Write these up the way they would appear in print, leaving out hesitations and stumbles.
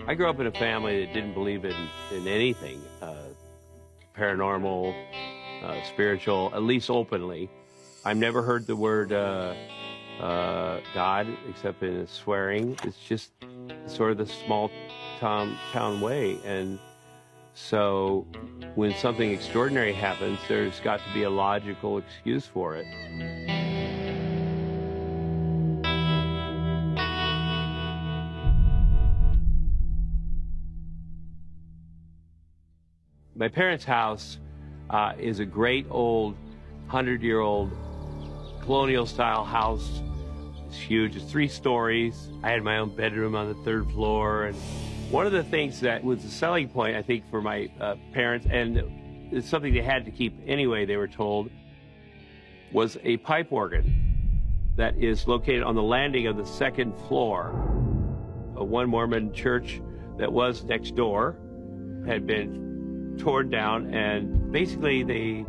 I grew up in a family that didn't believe in anything paranormal, spiritual, at least openly. I've never heard the word God except in swearing. It's just sort of the small town way. And so when something extraordinary happens, there's got to be a logical excuse for it. My parents' house is a great old 100-year-old colonial-style house. It's huge. It's 3 stories. I had my own bedroom on the 3rd floor. And one of the things that was a selling point, I think, for my parents, and it's something they had to keep anyway, they were told, was a pipe organ that is located on the landing of the 2nd floor. One Mormon church that was next door had been torn down, and basically they,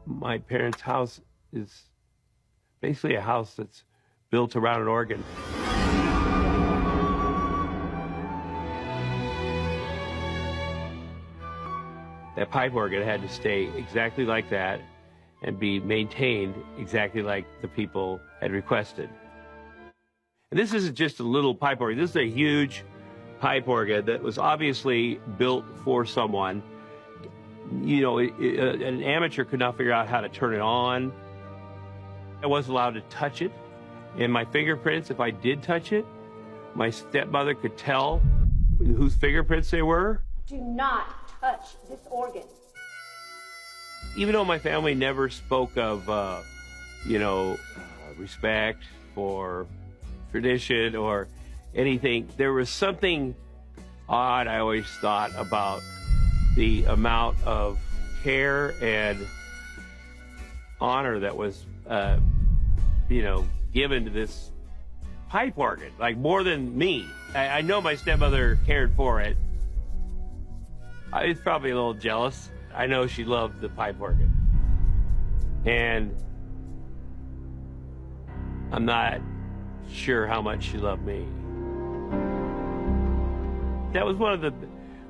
my parents' house is basically a house that's built around an organ. That pipe organ had to stay exactly like that and be maintained exactly like the people had requested. And this isn't just a little pipe organ. This is a huge pipe organ that was obviously built for someone. An amateur could not figure out how to turn it on. I wasn't allowed to touch it. And my fingerprints, if I did touch it, my stepmother could tell whose fingerprints they were. Do not touch this organ. Even though my family never spoke of, respect for tradition or anything, there was something odd, I always thought, about the amount of care and honor that was, given to this pipe organ, like more than me. I know my stepmother cared for it. I was probably a little jealous. I know she loved the pipe organ. And I'm not sure how much she loved me. That was one of the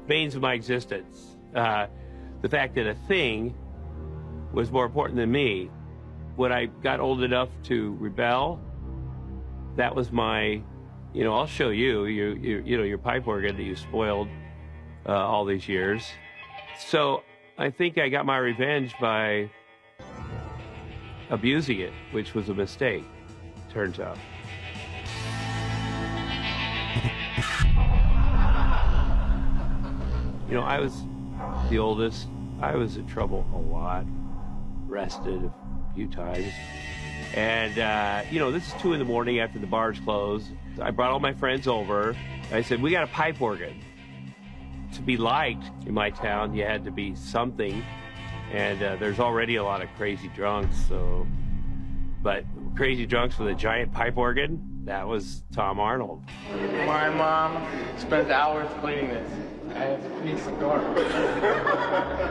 veins of my existence. The fact that a thing was more important than me. When I got old enough to rebel, that was my, I'll show you, your pipe organ that you spoiled all these years. So I think I got my revenge by abusing it, which was a mistake, turns out. I was the oldest. I was in trouble a lot, arrested a few times. And, this is 2 in the morning after the bars closed. I brought all my friends over. I said, we got a pipe organ. To be liked in my town, you had to be something. And there's already a lot of crazy drunks, but crazy drunks with a giant pipe organ, that was Tom Arnold. My mom spent hours cleaning this. I have to clean the door.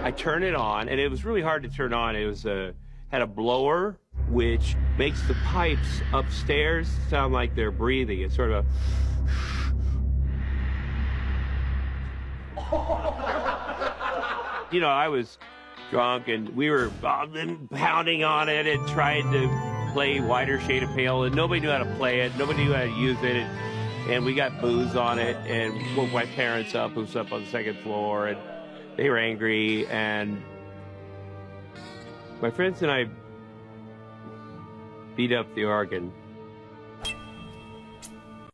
I turn it on, and it was really hard to turn on. It was had a blower, which makes the pipes upstairs sound like they're breathing. It's sort of I was drunk, and we were pounding on it and trying to play Wider Shade of Pale, and nobody knew how to play it. Nobody knew how to use it. And we got booze on it, and woke my parents up, who was up on the 2nd floor, and they were angry. And my friends and I beat up the organ.